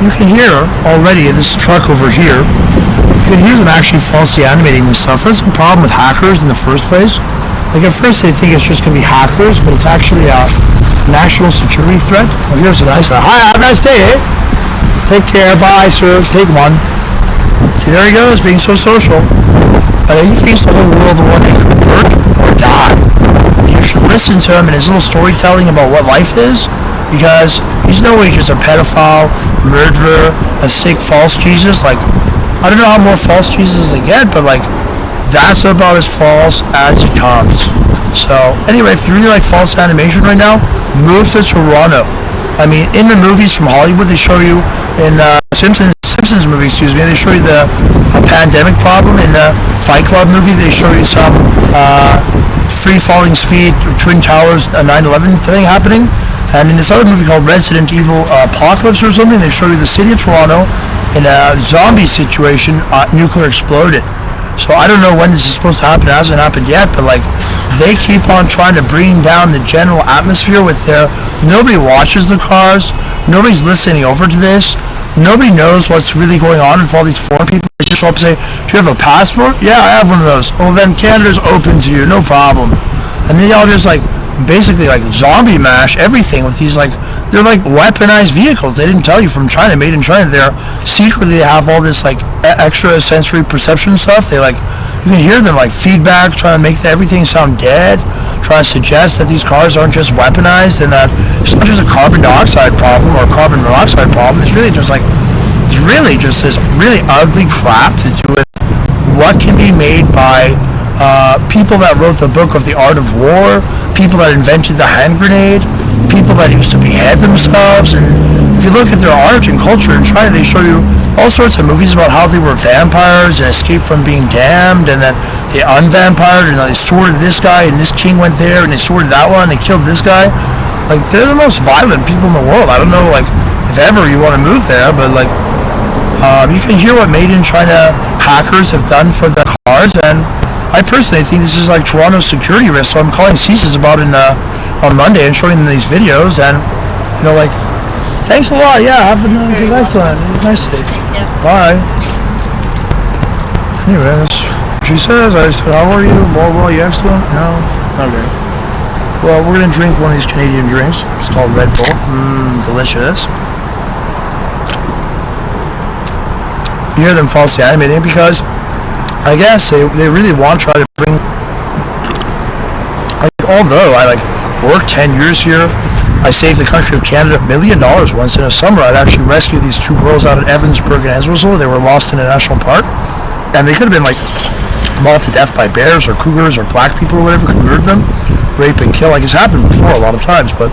you can hear already this truck over here. You can hear them actually falsely animating this stuff. That's the problem with hackers in the first place. Like at first they think it's just going to be hackers, but it's actually a national security threat. Oh, here's a nice guy. Hi, have a nice day, eh? Take care, bye, sir. Take one. See, there he goes, being so social. But he thinks the whole world will want to convert or die. You should listen to him and his little storytelling about what life is, because he's no way just a pedophile, a murderer, a sick false Jesus. Like, I don't know how more false Jesus they get, but like, that's about as false as it comes. So, anyway, if you really like false animation right now, move to Toronto. I mean, in the movies from Hollywood, they show you, in the Simpsons movie, they show you the pandemic problem. In the Fight Club movie, they show you some free falling speed, Twin Towers, a 9/11 thing happening. And in this other movie called Resident Evil Apocalypse or something, they show you the city of Toronto in a zombie situation, nuclear exploded. So I don't know when this is supposed to happen. It hasn't happened yet, but like, they keep on trying to bring down the general atmosphere with their, nobody watches the cars, nobody's listening over to this, nobody knows what's really going on with all these foreign people. They just show up and say, do you have a passport? Yeah, I have one of those. Oh, then Canada's open to you, no problem. And they all just like, basically like zombie mash everything with these like, they're like weaponized vehicles. They didn't tell you from China, made in China. They're secretly, they have all this like extra sensory perception stuff. They like, you can hear them like feedback, trying to make everything sound dead, trying to suggest that these cars aren't just weaponized and that it's not just a carbon dioxide problem or a carbon monoxide problem. It's really just like, it's really just this really ugly crap to do with what can be made by people that wrote the book of the art of war, people that invented the hand grenade, people that used to behead themselves. And if you look at their art and culture in China, they show you all sorts of movies about how they were vampires and escaped from being damned, and then they unvampired, and they sworded this guy, and this king went there, and they sworded that one, and they killed this guy. Like, they're the most violent people in the world. I don't know, like, if ever you want to move there, but like, you can hear what Made in China hackers have done for the cars, and I personally think this is like Toronto's security risk. So I'm calling CSIS about it on Monday and showing them these videos, and you know, like, thanks a lot. Yeah, have a nice, excellent, nice day. Bye. Anyway, that's what she says. I said, how are you? Well, you excellent? No, okay. Well, we're gonna drink one of these Canadian drinks. It's called Red Bull. Delicious. You hear them falsely animating because I guess they really want to try to bring, like, although I like worked 10 years here, I saved the country of Canada $1 million once. In the summer, I'd actually rescued these two girls out at Evansburg and Eswazil. They were lost in a national park, and they could have been like mauled to death by bears or cougars or black people or whatever, could murder them, rape and kill, like it's happened before a lot of times. But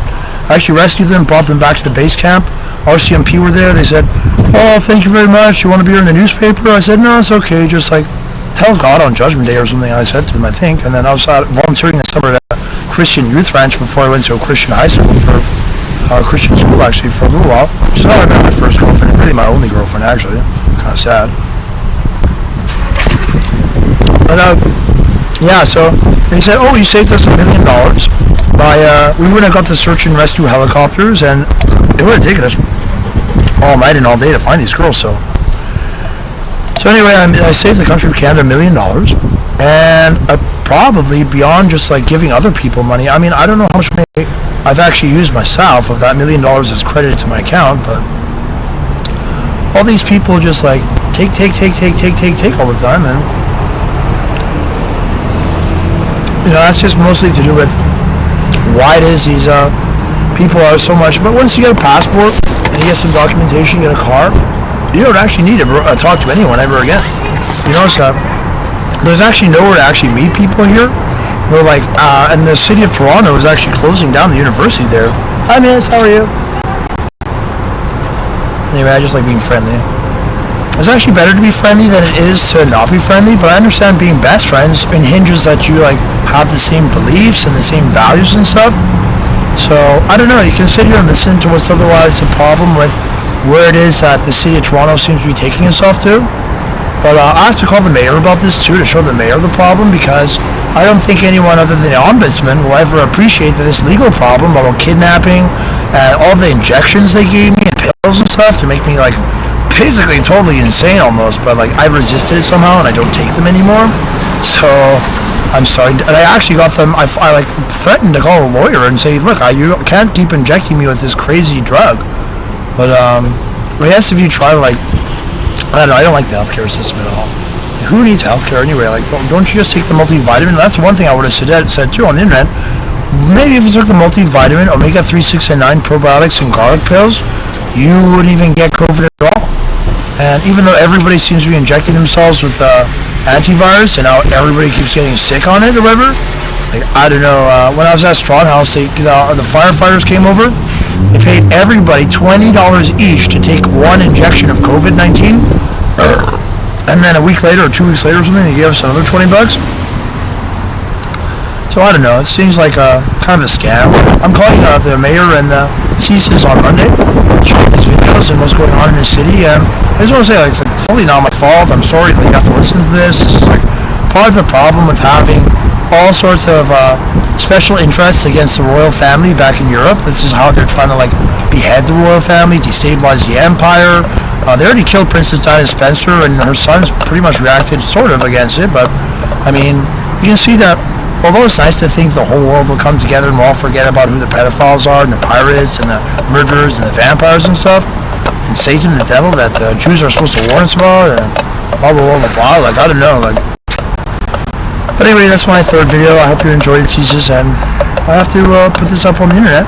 I actually rescued them, brought them back to the base camp. RCMP were there. They said, oh, thank you very much. You want to be here in the newspaper? I said, no, it's okay. Just like, tell God on Judgment Day or something, I said to them, I think. And then I was volunteering this summer at a Christian youth ranch before I went to a Christian high school for Christian school, actually, for a little while. Which is how I met my first girlfriend, really my only girlfriend, actually. Kind of sad. But, yeah, so they said, oh, you saved us $1 million by, we wouldn't have got the search and rescue helicopters, and it would have taken us all night and all day to find these girls, so. So anyway, I saved the country of Canada $1 million, and probably beyond just like giving other people money. I mean, I don't know how much money I've actually used myself of that $1 million that's credited to my account, but all these people just like take all the time, and you know, that's just mostly to do with why it is these people are so much. But once you get a passport and you get some documentation, you get a car, you don't actually need to talk to anyone ever again. You know, so there's actually nowhere to actually meet people here. They're like, and the city of Toronto is actually closing down the university there. Hi, miss, how are you? Anyway, I just like being friendly. It's actually better to be friendly than it is to not be friendly, but I understand being best friends hinges that you like have the same beliefs and the same values and stuff. So, I don't know, you can sit here and listen to what's otherwise a problem with where it is that the city of Toronto seems to be taking itself to. But I have to call the mayor about this too, to show the mayor the problem, because I don't think anyone other than the ombudsman will ever appreciate that this legal problem about kidnapping and all the injections they gave me and pills and stuff to make me like basically totally insane almost, but like I resisted it somehow and I don't take them anymore. So I'm sorry. And I actually got them. I like threatened to call a lawyer and say, look, you can't keep injecting me with this crazy drug. But I guess if you try to like, I don't like the healthcare system at all. Who needs healthcare anyway? Like, don't you just take the multivitamin? That's one thing I would have said too on the internet. Maybe if you took the multivitamin, omega-3, 6, and 9 probiotics and garlic pills, you wouldn't even get COVID at all. And even though everybody seems to be injecting themselves with antivirus, and now everybody keeps getting sick on it or whatever, like, I don't know. When I was at Strawn House, the firefighters came over. They paid everybody $20 each to take one injection of COVID-19. And then a week later or 2 weeks later or something, they gave us another $20. So I don't know. It seems like a kind of a scam. I'm calling the mayor and the CSIS on Monday, showing these videos and what's going on in the city. And I just want to say, like, it's totally not my fault. I'm sorry that you have to listen to this. This is like part of the problem with having all sorts of special interests against the royal family back in Europe. This is how they're trying to like behead the royal family, destabilize the empire. They already killed Princess Diana Spencer, and her sons pretty much reacted sort of against it. But I mean, you can see that although it's nice to think the whole world will come together and we'll all forget about who the pedophiles are and the pirates and the murderers and the vampires and stuff, and Satan, the devil, that the Jews are supposed to warn us about, and blah blah blah blah blah. Like, I don't know, like. But anyway, that's my third video. I hope you enjoyed the thesis, and I have to put this up on the internet.